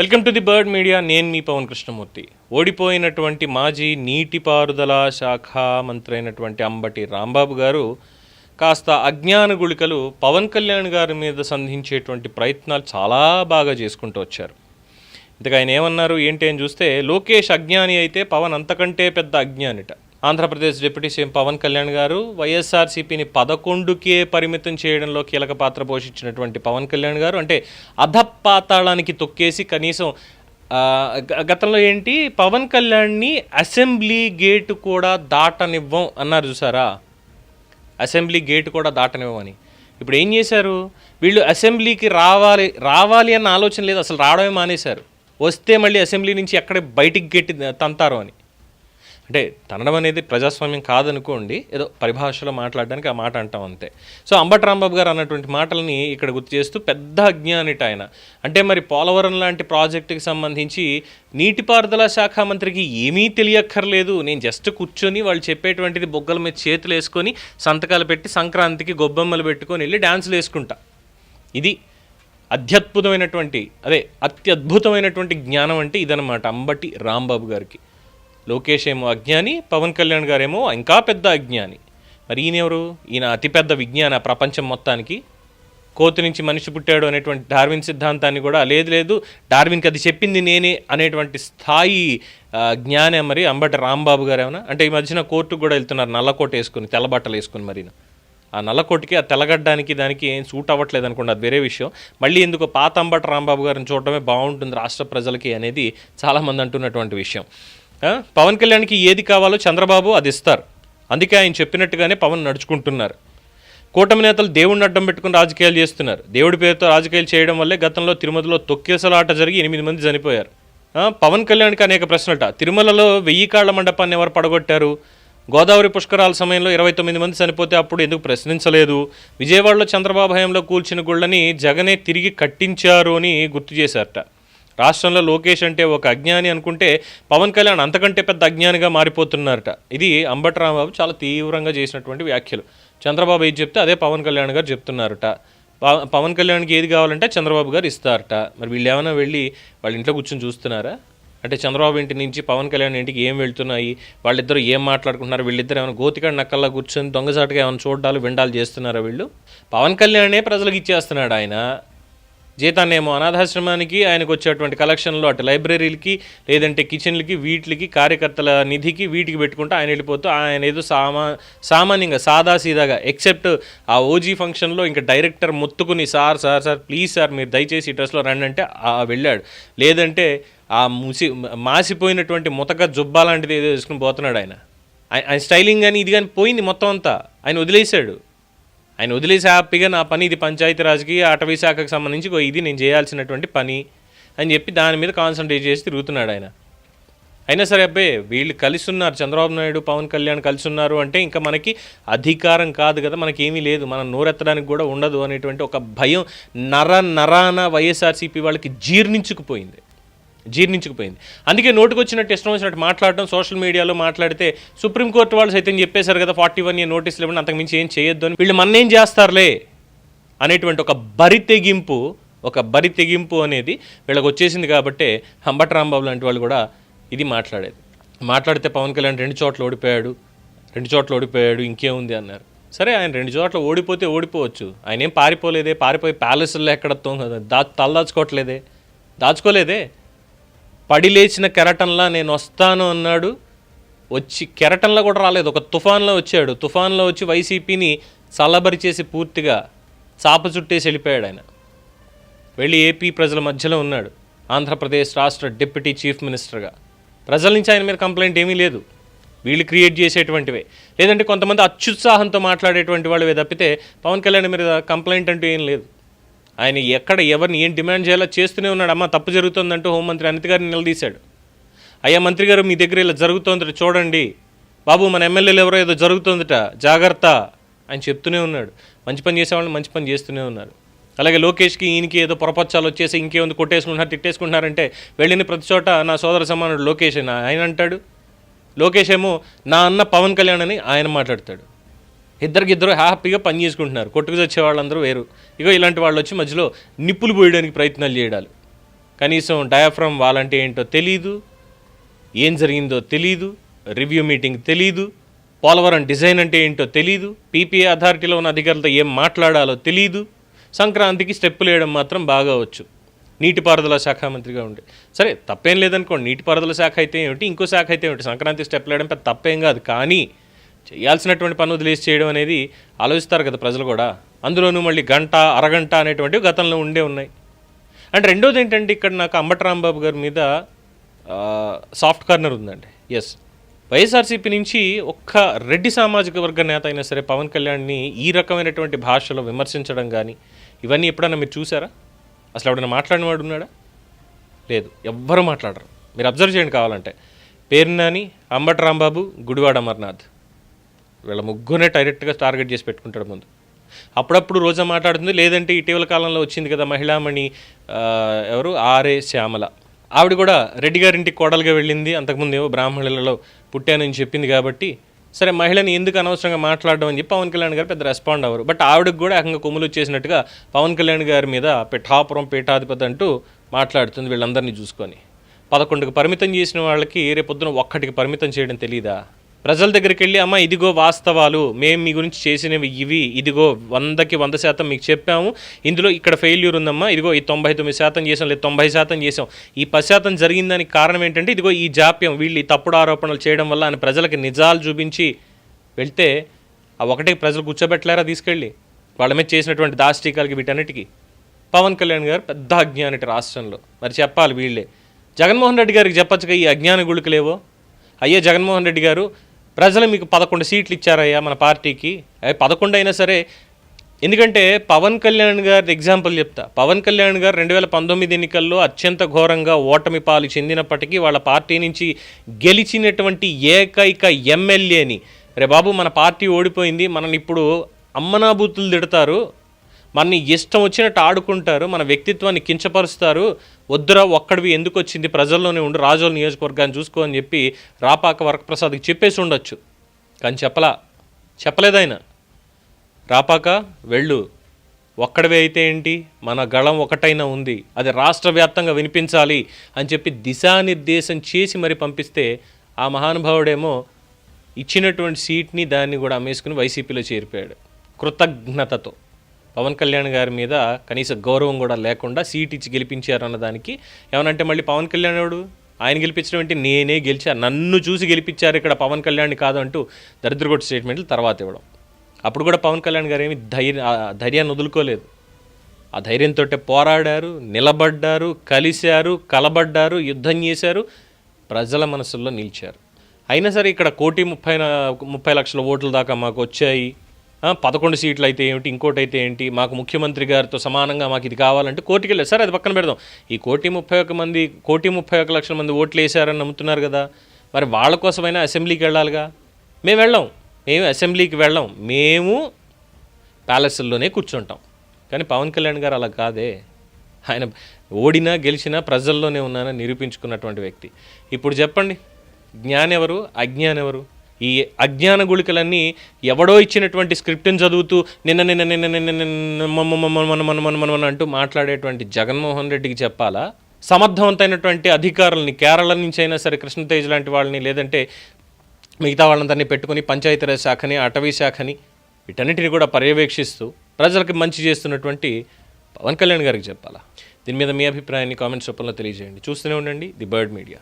Welcome to the bird media. నేను మీ పవన్ కృష్ణమూర్తి. ఓడిపోయినటువంటి మాజీ నీటిపారుదల శాఖ మంత్రి అయినటువంటి అంబటి రాంబాబు గారు కాస్త అజ్ఞాన గుళికలు పవన్ కళ్యాణ్ గారి మీద సంధించేటువంటి ప్రయత్నాలు చాలా బాగా చేసుకుంటూ వచ్చారు. ఇంతకు ఆయన ఏమన్నారు ఏంటి అని చూస్తే, లోకేష్ అజ్ఞాని అయితే పవన్ అంతకంటే పెద్ద అజ్ఞానిట. ఆంధ్రప్రదేశ్ డిప్యూటీ సీఎం పవన్ కళ్యాణ్ గారు వైఎస్ఆర్సీపీని 11కే పరిమితం చేయడంలో కీలక పాత్ర పోషించినటువంటి పవన్ కళ్యాణ్ గారు అంటే అధపాతాళానికి తొక్కేసి కనీసం గతంలో ఏంటి పవన్ కళ్యాణ్ని అసెంబ్లీ గేటు కూడా దాటనివ్వం అన్నారు చూసారా, అసెంబ్లీ గేటు కూడా దాటనివ్వమని. ఇప్పుడు ఏం చేశారు వీళ్ళు, అసెంబ్లీకి రావాలి అన్న ఆలోచన లేదు, అసలు రావడమే మానేశారు. వస్తే మళ్ళీ అసెంబ్లీ నుంచి ఎక్కడ బయటికి గెట్టి తంతారు అని. అంటే తనడం అనేది ప్రజాస్వామ్యం కాదనుకోండి, ఏదో పరిభాషలో మాట్లాడడానికి ఆ మాట అంటాం అంతే. సో అంబటి రాంబాబు గారు అన్నటువంటి మాటల్ని ఇక్కడ గుర్తు చేస్తూ పెద్ద అజ్ఞానిట ఆయన. అంటే మరి పోలవరం లాంటి ప్రాజెక్టుకి సంబంధించి నీటిపారుదల శాఖ మంత్రికి ఏమీ తెలియక్కర్లేదు, నేను జస్ట్ కూర్చొని వాళ్ళు చెప్పేటువంటిది బొగ్గల మీద చేతులు వేసుకొని సంతకాలు పెట్టి సంక్రాంతికి గొబ్బెమ్మలు పెట్టుకొని వెళ్ళి డ్యాన్సులు వేసుకుంటా. ఇది అత్యద్భుతమైనటువంటి జ్ఞానం అంటే ఇదనమాట అంబటి రాంబాబు గారికి. లోకేష్ ఏమో అజ్ఞాని, పవన్ కళ్యాణ్ గారేమో ఇంకా పెద్ద అజ్ఞాని. మరి ఈయనెవరు? ఈయన అతిపెద్ద విజ్ఞాన ప్రపంచం మొత్తానికి. కోతి నుంచి మనిషి పుట్టాడు అనేటువంటి డార్విన్ సిద్ధాంతాన్ని కూడా లేదు డార్విన్కి అది చెప్పింది నేనే అనేటువంటి స్థాయి జ్ఞానే మరి అంబటి రాంబాబు గారు ఏమన్నా. అంటే ఈ మధ్యన కోర్టుకు కూడా వెళ్తున్నారు నల్లకోట వేసుకుని, తెల్లబట్టలు వేసుకుని. మరి ఆ నల్లకోటికి ఆ తెల్లగడ్డానికి దానికి ఏం సూట్ అవ్వట్లేదు అనుకోండి, అది వేరే విషయం. మళ్ళీ ఎందుకు పాత అంబటి రాంబాబు గారిని చూడటమే బాగుంటుంది రాష్ట్ర ప్రజలకి అనేది చాలామంది అంటున్నటువంటి విషయం. పవన్ కళ్యాణ్కి ఏది కావాలో చంద్రబాబు అది ఇస్తారు, అందుకే ఆయన చెప్పినట్టుగానే పవన్ నడుచుకుంటున్నారు. కూటమి నేతలు దేవుడిని అడ్డం పెట్టుకుని రాజకీయాలు చేస్తున్నారు. దేవుడి పేరుతో రాజకీయాలు చేయడం వల్లే గతంలో తిరుమలలో తొక్కేసలాట జరిగి 8 మంది చనిపోయారు. పవన్ కళ్యాణ్కి అనేక ప్రశ్నలట. తిరుమలలో 1000 కాళ్ల మండపాన్ని ఎవరు పడగొట్టారు? గోదావరి పుష్కరాల సమయంలో 29 మంది చనిపోతే అప్పుడు ఎందుకు ప్రశ్నించలేదు? విజయవాడలో చంద్రబాబు హయాంలో కూల్చిన గుళ్ళని జగనే తిరిగి కట్టించారు అని గుర్తు చేశారట. రాష్ట్రంలో లోకేష్ అంటే ఒక అజ్ఞాని అనుకుంటే పవన్ కళ్యాణ్ అంతకంటే పెద్ద అజ్ఞానిగా మారిపోతున్నారట. ఇది అంబటి రాంబాబు చాలా తీవ్రంగా చేసినటువంటి వ్యాఖ్యలు. చంద్రబాబు ఏది చెప్తే అదే పవన్ కళ్యాణ్ గారు చెప్తున్నారట. పవన్ కళ్యాణ్కి ఏది కావాలంటే చంద్రబాబు గారు ఇస్తారట. మరి వీళ్ళు ఏమైనా వెళ్ళి వాళ్ళ ఇంట్లో కూర్చొని చూస్తున్నారా? అంటే చంద్రబాబు ఇంటి నుంచి పవన్ కళ్యాణ్ ఇంటికి ఏం వెళ్తున్నాయి, వాళ్ళిద్దరు ఏం మాట్లాడుకుంటున్నారు, వీళ్ళిద్దరు ఏమైనా గోతికాడ నక్కల్లా కూర్చొని దొంగసాటుగా ఏమైనా చూడాలు విండాలు చేస్తున్నారా వీళ్ళు? పవన్ కళ్యాణే ప్రజలకు ఇచ్చేస్తున్నాడు. ఆయన జీతాన్నేమో అనాథాశ్రమానికి, ఆయనకు వచ్చేటువంటి కలెక్షన్లో అటు లైబ్రరీలకి లేదంటే కిచెన్లకి వీటికి కార్యకర్తల నిధికి వీటికి పెట్టుకుంటూ ఆయన వెళ్ళిపోతూ ఆయన ఏదో సామాన్యంగా సాదాసీదాగా ఎక్సెప్ట్ ఆ ఓజీ ఫంక్షన్లో ఇంకా డైరెక్టర్ మొత్తుకుని సార్ ప్లీజ్ సార్ మీరు దయచేసి ఈ డ్రెస్లో రండి అంటే వెళ్ళాడు. లేదంటే ఆ మాసిపోయినటువంటి ముతక జుబ్బా లాంటిది ఏదో వేసుకుని పోతున్నాడు. ఆయన స్టైలింగ్ కానీ ఇది కానీ పోయింది మొత్తం అంతా. ఆయన వదిలేసి హ్యాపీగా నా పని ఇది పంచాయతీరాజ్కి అటవీ శాఖకు సంబంధించి ఇది నేను చేయాల్సినటువంటి పని అని చెప్పి దాని మీద కాన్సన్ట్రేట్ చేసి తిరుగుతున్నాడు ఆయన. అయినా సరే అబ్బాయి వీళ్ళు కలిసి ఉన్నారు, చంద్రబాబు నాయుడు పవన్ కళ్యాణ్ కలిసి ఉన్నారు అంటే ఇంకా మనకి అధికారం కాదు కదా, మనకేమీ లేదు, మనం నోరెత్తడానికి కూడా ఉండదు అనేటువంటి ఒక భయం నరాన వైఎస్ఆర్సీపీ వాళ్ళకి జీర్ణించుకుపోయింది. అందుకే నోటుకు వచ్చినట్టు ఇష్టం వచ్చినట్టు మాట్లాడడం, సోషల్ మీడియాలో మాట్లాడితే సుప్రీంకోర్టు వాళ్ళు సైతం చెప్పేశారు కదా 41 ఇయర్ నోటీసులు ఇవ్వండి, అంతకుమించి ఏం చేయొద్దు అని. వీళ్ళు మన్నేం చేస్తారులే అనేటువంటి ఒక బరి తెగింపు అనేది వీళ్ళకి వచ్చేసింది. కాబట్టి అంబటి రాంబాబు లాంటి వాళ్ళు కూడా ఇది మాట్లాడితే పవన్ కళ్యాణ్ 2 చోట్ల ఓడిపోయాడు ఇంకేముంది అన్నారు. సరే ఆయన 2 చోట్ల ఓడిపోవచ్చు, ఆయన ఏం పారిపోయి ప్యాలెస్లో ఎక్కడ దాచుకోలేదే. పడి లేచిన కెరటంలా నేను వస్తాను అన్నాడు, వచ్చి కెరటంలో కూడా రాలేదు, ఒక తుఫాన్లో వచ్చాడు. తుఫాన్లో వచ్చి వైసీపీని చల్లబరిచేసి పూర్తిగా చాప చుట్టేసి వెళ్ళిపోయాడు. ఆయన వెళ్ళి ఏపీ ప్రజల మధ్యలో ఉన్నాడు, ఆంధ్రప్రదేశ్ రాష్ట్ర డిప్యూటీ చీఫ్ మినిస్టర్గా. ప్రజల నుంచి ఆయన మీద కంప్లైంట్ ఏమీ లేదు, వీళ్ళు క్రియేట్ చేసేటువంటివే, లేదంటే కొంతమంది అత్యుత్సాహంతో మాట్లాడేటువంటి వాళ్ళవే తప్పితే పవన్ కళ్యాణ్ మీద కంప్లైంట్ అంటూ ఏం లేదు. ఆయన ఎవరిని ఏం డిమాండ్ చేయాలో చేస్తూనే ఉన్నాడు. అమ్మ తప్పు జరుగుతుందంటూ హోంమంత్రి అనిత గారిని నిలదీశాడు. అయ్యా మంత్రి గారు మీ దగ్గర ఇలా జరుగుతుందట చూడండి, బాబు మన ఎమ్మెల్యేలు ఎవరో ఏదో జరుగుతుందట జాగ్రత్త అని చెప్తూనే ఉన్నాడు. మంచి పని చేసేవాళ్ళని మంచి పని చేస్తూనే ఉన్నారు. అలాగే లోకేష్కి ఈయనకి ఏదో పొరపచ్చాలు వచ్చేసి ఇంకేముంది కొట్టేసుకుంటున్నారు తిట్టేసుకుంటున్నారంటే వెళ్ళిన ప్రతి చోట నా సోదర సమానుడు లోకేష్ అని ఆయన అంటాడు. లోకేష్ ఏమో నా అన్న పవన్ కళ్యాణ్ అని ఆయన మాట్లాడతాడు. ఇద్దరు హ్యాపీగా పని చేసుకుంటున్నారు, కొట్టుకు వచ్చే వాళ్ళందరూ వేరు. ఇగో ఇలాంటి వాళ్ళు వచ్చి మధ్యలో నిప్పులు పోయడానికి ప్రయత్నాలు చేయడాలు. కనీసం డయాఫ్రమ్ వాల్ అంటే ఏంటో తెలీదు, ఏం జరిగిందో తెలీదు, రివ్యూ మీటింగ్ తెలీదు, పోలవరం డిజైన్ అంటే ఏంటో తెలీదు, పీపీఏ అథారిటీలో ఉన్న అధికారులతో ఏం మాట్లాడాలో తెలీదు, సంక్రాంతికి స్టెప్పులు వేయడం మాత్రం బాగా వచ్చు నీటిపారుదల శాఖ మంత్రిగా ఉండే. సరే తప్పేం లేదనుకోండి, నీటిపారుదల శాఖ అయితే ఏమిటి, ఇంకో శాఖ అయితే ఏమిటి, సంక్రాంతి స్టెప్పులు వేయడం పెద్ద తప్పేం కాదు. కానీ చేయాల్సినటువంటి పని వదిలేసి చేయడం అనేది ఆలోచిస్తారు కదా ప్రజలు కూడా. అందులోనూ మళ్ళీ గంట అరగంట అనేటువంటివి గతంలో ఉన్నాయి. అండ్ రెండోది ఏంటంటే ఇక్కడ నాకు అంబటి రాంబాబు గారి మీద సాఫ్ట్ కార్నర్ ఉందండి. ఎస్, వైఎస్ఆర్సీపీ నుంచి ఒక్క రెడ్డి సామాజిక వర్గ నేత అయినా సరే పవన్ కళ్యాణ్ని ఈ రకమైనటువంటి భాషలో విమర్శించడం కానీ ఇవన్నీ ఎప్పుడైనా మీరు చూసారా? అసలు ఎవడైనా మాట్లాడిన వాడు ఉన్నాడా? లేదు, ఎవ్వరూ మాట్లాడరు. మీరు అబ్జర్వ్ చేయండి కావాలంటే. పేర్నాని, అంబటి రాంబాబు, గుడివాడ అమర్నాథ్, వీళ్ళ ముగ్గురునే డైరెక్ట్గా టార్గెట్ చేసి పెట్టుకుంటాడు ముందు. అప్పుడప్పుడు రోజా మాట్లాడుతుంది, లేదంటే ఇటీవల కాలంలో వచ్చింది కదా మహిళామణి ఎవరు ఆర్ఏ శ్యామల, ఆవిడ కూడా రెడ్డి గారింటికి కోడలుగా వెళ్ళింది, అంతకుముందు ఏవో బ్రాహ్మణులలో పుట్టానని చెప్పింది కాబట్టి సరే మహిళని ఎందుకు అనవసరంగా మాట్లాడడం అని చెప్పి పవన్ కళ్యాణ్ గారు పెద్ద రెస్పాండ్ అవ్వరు. బట్ ఆవిడకి కూడా ఏకంగా కొమ్ములు వచ్చేసినట్టుగా పవన్ కళ్యాణ్ గారి మీద పిఠాపురం పీఠాధిపతి అంటూ మాట్లాడుతుంది వీళ్ళందరినీ చూసుకొని. 11కి పరిమితం చేసిన వాళ్ళకి రేపొద్దున 1కి పరిమితం చేయడం తెలీదా? ప్రజల దగ్గరికి వెళ్ళి అమ్మ ఇదిగో వాస్తవాలు, మేము మీ గురించి చేసినవి ఇవి, ఇదిగో 100కి 100% మీకు చెప్పాము, ఇందులో ఇక్కడ ఫెయిల్యూర్ ఉందమ్మా, ఇదిగో ఈ 99% చేసాం, లేదు 90% చేసాం, ఈ 10% జరిగిందానికి కారణం ఏంటంటే ఇదిగో ఈ జాప్యం, వీళ్ళు ఈ తప్పుడు ఆరోపణలు చేయడం వల్ల అని ప్రజలకి నిజాలు చూపించి వెళ్తే ఆ ఒకటే ప్రజలు కూర్చోబెట్టలేరా తీసుకెళ్ళి వాళ్ళ మీద చేసినటువంటి దాష్టికాలకి వీటన్నిటికీ? పవన్ కళ్యాణ్ గారు పెద్ద అజ్ఞానిటి రాష్ట్రంలో, మరి చెప్పాలి వీళ్ళే. జగన్మోహన్ రెడ్డి గారికి చెప్పచ్చుగా ఈ అజ్ఞాన గుళికలేవో. అయ్యే జగన్మోహన్ రెడ్డి గారు, ప్రజలు మీకు 11 సీట్లు ఇచ్చారయ్యా మన పార్టీకి, 11 అయినా సరే, ఎందుకంటే పవన్ కళ్యాణ్ గారి ఎగ్జాంపుల్ చెప్తా. పవన్ కళ్యాణ్ గారు 2019 ఎన్నికల్లో అత్యంత ఘోరంగా ఓటమి పాలు చెందినప్పటికీ వాళ్ళ పార్టీ నుంచి గెలిచినటువంటి ఏకైక ఎమ్మెల్యేని, రే బాబు మన పార్టీ ఓడిపోయింది, మనని ఇప్పుడు అమ్మనాబూతులు తిడతారు, మనని ఇష్టం వచ్చినట్టు ఆడుకుంటారు, మన వ్యక్తిత్వాన్ని కించపరుస్తారు, వద్దురా ఒక్కడివి ఎందుకు వచ్చింది, ప్రజల్లోనే ఉండు, రాజోల నియోజకవర్గాన్ని చూసుకో అని చెప్పి రాపాక వరప్రసాద్కి చెప్పేసి ఉండొచ్చు. కానీ చెప్పలేదు ఆయన. రాపాక వెళ్ళు, ఒక్కడివే అయితే ఏంటి, మన గళం ఒకటైనా ఉంది, అది రాష్ట్ర వ్యాప్తంగా వినిపించాలి అని చెప్పి దిశానిర్దేశం చేసి మరి పంపిస్తే ఆ మహానుభావుడేమో ఇచ్చినటువంటి సీట్ని దాన్ని కూడా అమ్మేసుకుని వైసీపీలో చేరిపోయాడు కృతజ్ఞతతో. పవన్ కళ్యాణ్ గారి మీద కనీస గౌరవం కూడా లేకుండా సీట్ ఇచ్చి గెలిపించారు అన్నదానికి ఏమనంటే మళ్ళీ పవన్ కళ్యాణ్ ఆయన గెలిపించడం అంటే నేనే గెలిచాను, నన్ను చూసి గెలిపించారు ఇక్కడ పవన్ కళ్యాణ్ కాదు అంటూ దరిద్రగొట్టు స్టేట్మెంట్లు తర్వాత ఇవ్వడం. అప్పుడు కూడా పవన్ కళ్యాణ్ గారు ఏమి ధైర్యాన్ని వదులుకోలేదు. ఆ ధైర్యంతో పోరాడారు, నిలబడ్డారు, కలిశారు, కలబడ్డారు, యుద్ధం చేశారు, ప్రజల మనసుల్లో నిలిచారు. అయినా సరే ఇక్కడ 1,30,30 లక్షల ఓట్ల దాకా మాకు వచ్చాయి, 11 సీట్లు అయితే ఏమిటి, ఇంకోటి అయితే ఏంటి, మాకు ముఖ్యమంత్రి గారితో సమానంగా మాకు ఇది కావాలంటే కోర్టుకి వెళ్ళారు. సరే అది పక్కన పెడదాం. ఈ 1,31 లక్షల మంది ఓట్లు వేసారని నమ్ముతున్నారు కదా, మరి వాళ్ళ కోసమైనా అసెంబ్లీకి వెళ్ళాలిగా. మేము అసెంబ్లీకి వెళ్ళాం, మేము ప్యాలెస్ల్లోనే కూర్చుంటాం. కానీ పవన్ కళ్యాణ్ గారు అలా కాదే. ఆయన ఓడినా గెలిచినా ప్రజల్లోనే ఉన్నానని నిరూపించుకున్నటువంటి వ్యక్తి. ఇప్పుడు చెప్పండి, జ్ఞానెవరు, అజ్ఞానెవరు? ఈ అజ్ఞాన గుళికలన్నీ ఎవడో ఇచ్చినటువంటి స్క్రిప్ట్ని చదువుతూ నిన్న అంటూ మాట్లాడేటువంటి జగన్మోహన్ రెడ్డికి చెప్పాలా? సమర్థవంతమైనటువంటి అధికారులని కేరళ నుంచి అయినా సరే కృష్ణతేజ్ లాంటి వాళ్ళని, లేదంటే మిగతా వాళ్ళందరినీ పెట్టుకుని పంచాయతీరాజ్ శాఖని, అటవీ శాఖని, వీటన్నిటిని కూడా పర్యవేక్షిస్తూ ప్రజలకు మంచి చేస్తున్నటువంటి పవన్ కళ్యాణ్ గారికి చెప్పాలా? దీని మీద మీ అభిప్రాయాన్ని కామెంట్స్ రూపంలో తెలియజేయండి. చూస్తూనే ఉండండి ది బర్డ్ మీడియా.